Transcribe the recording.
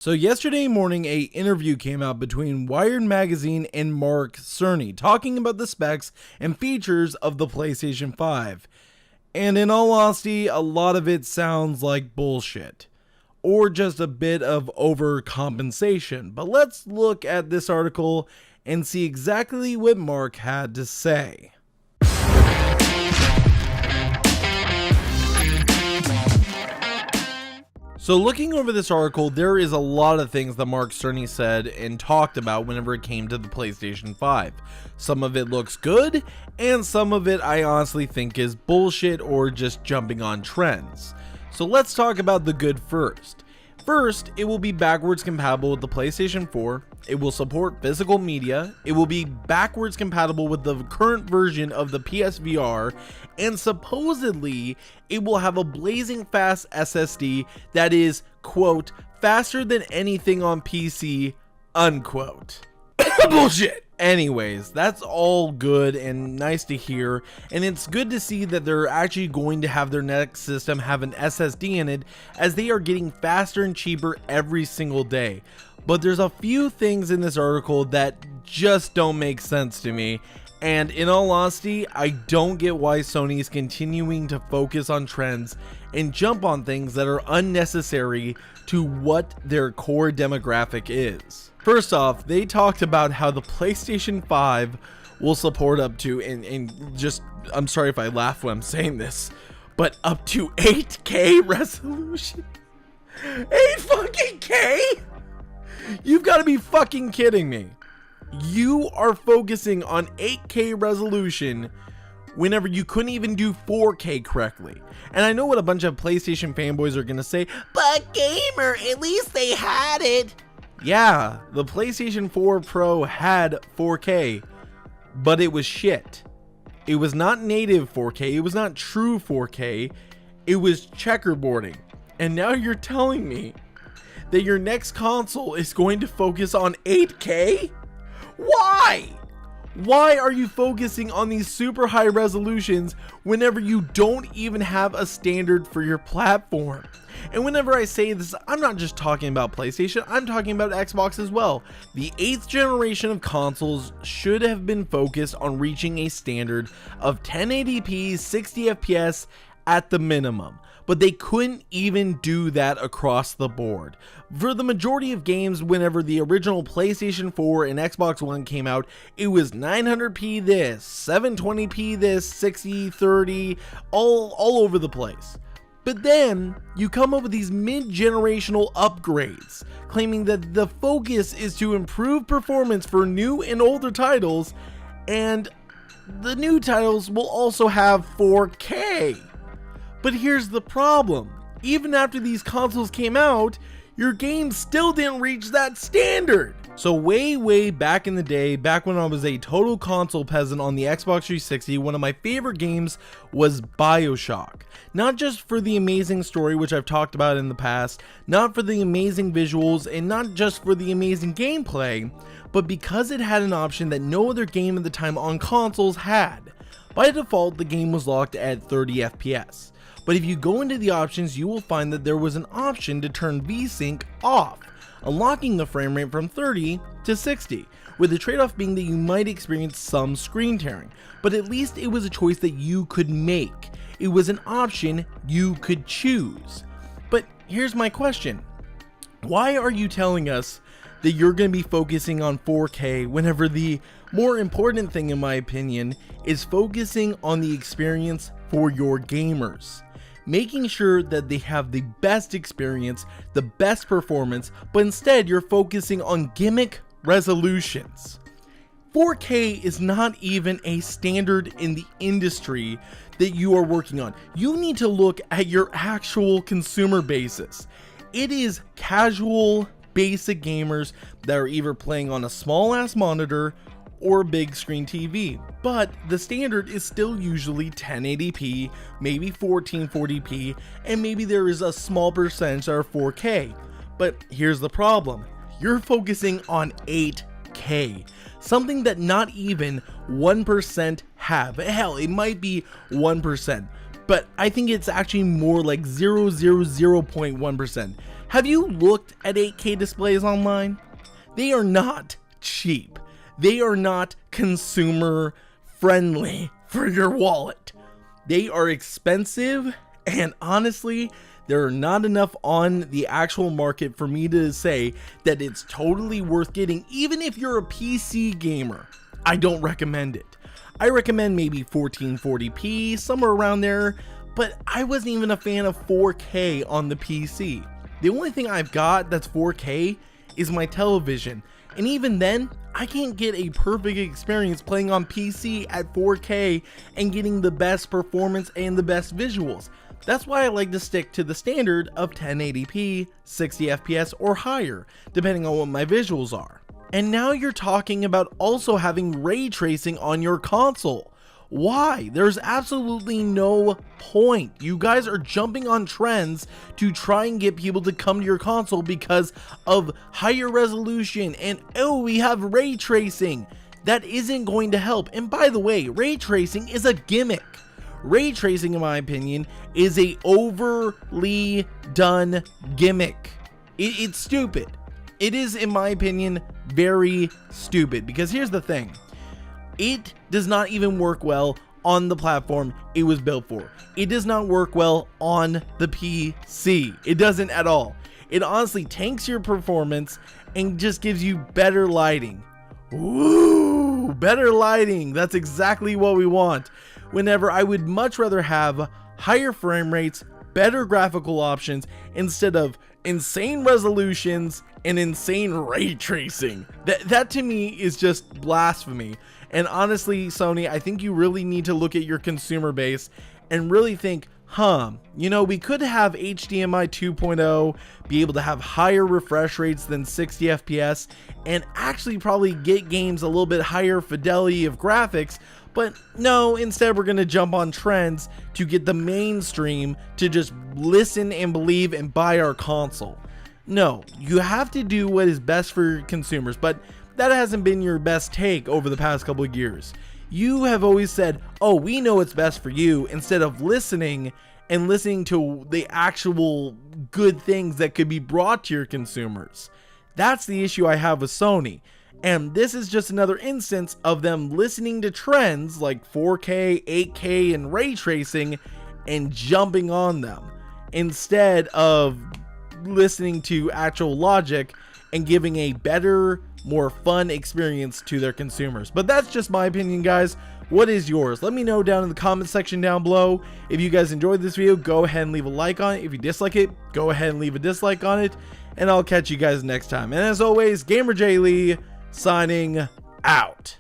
So yesterday morning, a interview came out between Wired Magazine and Mark Cerny talking about the specs and features of the PlayStation 5. And in all honesty, a lot of it sounds like bullshit, or just a bit of overcompensation. But let's look at this article and see exactly what Mark had to say. So looking over this article, there is a lot of things that Mark Cerny said and talked about whenever it came to the PlayStation 5. Some of it looks good, and some of it I honestly think is bullshit or just jumping on trends. So let's talk about the good first. First, it will be backwards compatible with the PlayStation 4, it will support physical media, it will be backwards compatible with the current version of the PSVR, and supposedly it will have a blazing fast SSD that is, quote, faster than anything on PC, unquote. Bullshit! Anyways, that's all good and nice to hear, and it's good to see that they're actually going to have their next system have an SSD in it, as they are getting faster and cheaper every single day. But there's a few things in this article that just don't make sense to me, and in all honesty, I don't get why Sony is continuing to focus on trends and jump on things that are unnecessary to what their core demographic is. First off, they talked about how the PlayStation 5 will support up to, and just, I'm sorry if I laugh when I'm saying this, but up to 8K resolution. 8 fucking K? You've got to be fucking kidding me. You are focusing on 8K resolution whenever you couldn't even do 4K correctly. And I know what a bunch of PlayStation fanboys are going to say, but gamer, at least they had it. Yeah, the PlayStation 4 Pro had 4K, but it was shit. It was not native 4K, it was not true 4K, it was checkerboarding. And now you're telling me that your next console is going to focus on 8K? Why? Why are you focusing on these super high resolutions whenever you don't even have a standard for your platform? And whenever I say this, I'm not just talking about PlayStation, I'm talking about Xbox as well. The 8th generation of consoles should have been focused on reaching a standard of 1080p 60 FPS at the minimum, but they couldn't even do that across the board. For the majority of games, whenever the original PlayStation 4 and Xbox One came out, it was 900p this, 720p this, 60, 30, all over the place. But then you come up with these mid-generational upgrades, claiming that the focus is to improve performance for new and older titles, and the new titles will also have 4K. But here's the problem, even after these consoles came out, your games still didn't reach that standard. So way back in the day, back when I was a total console peasant on the Xbox 360, one of my favorite games was BioShock. Not just for the amazing story, which I've talked about in the past, not for the amazing visuals, and not just for the amazing gameplay, but because it had an option that no other game at the time on consoles had. By default, the game was locked at 30 FPS. But if you go into the options, you will find that there was an option to turn VSync off, unlocking the frame rate from 30 to 60, with the trade-off being that you might experience some screen tearing, but at least it was a choice that you could make. It was an option you could choose. But here's my question. Why are you telling us that you're going to be focusing on 4K whenever the more important thing, in my opinion, is focusing on the experience for your gamers? Making sure that they have the best experience, the best performance, but instead you're focusing on gimmick resolutions. 4K is not even a standard in the industry that you are working on. You need to look at your actual consumer basis. It is casual, basic gamers that are either playing on a small ass monitor or a big screen TV, but the standard is still usually 1080p, maybe 1440p, and maybe there is a small percentage that are 4K. But here's the problem, you're focusing on 8K, something that not even 1% have. Hell, it might be 1%, but I think it's actually more like 0.1%. Have you looked at 8K displays online? They are not cheap. They are not consumer friendly for your wallet. They are expensive, and honestly, there are not enough on the actual market for me to say that it's totally worth getting. Even if you're a PC gamer, I don't recommend it. I recommend maybe 1440p, somewhere around there, but I wasn't even a fan of 4K on the PC. The only thing I've got that's 4K is my television, and even then, I can't get a perfect experience playing on PC at 4K and getting the best performance and the best visuals. That's why I like to stick to the standard of 1080p, 60 FPS or higher, depending on what my visuals are. And now you're talking about also having ray tracing on your console. Why? There's absolutely no point. You guys are jumping on trends to try and get people to come to your console because of higher resolution and, oh, we have ray tracing. That isn't going to help. And by the way, ray tracing is a gimmick. Ray tracing, in my opinion, is a overly done gimmick. It's stupid. It is, in my opinion, very stupid, because here's the thing. It does not even work well on the platform it was built for. It does not work well on the PC. It doesn't at all. It honestly tanks your performance and just gives you better lighting. Ooh, better lighting. That's exactly what we want. Whenever I would much rather have higher frame rates, better graphical options, instead of insane resolutions and insane ray tracing. That to me is just blasphemy. And honestly, Sony, I think you really need to look at your consumer base and really think, you know, we could have HDMI 2.0 be able to have higher refresh rates than 60 FPS and actually probably get games a little bit higher fidelity of graphics. But no, instead we're going to jump on trends to get the mainstream to just listen and believe and buy our console. No, you have to do what is best for consumers, but that hasn't been your best take over the past couple of years. You have always said, oh, we know what's best for you, instead of listening to the actual good things that could be brought to your consumers. That's the issue I have with Sony. And this is just another instance of them listening to trends like 4K, 8K, and ray tracing and jumping on them instead of listening to actual logic and giving a better, more fun experience to their consumers. But that's just my opinion, guys. What is yours? Let me know down in the comment section down below. If you guys enjoyed this video, go ahead and leave a like on it. If you dislike it, go ahead and leave a dislike on it. And I'll catch you guys next time. And as always, GamerJlee signing out.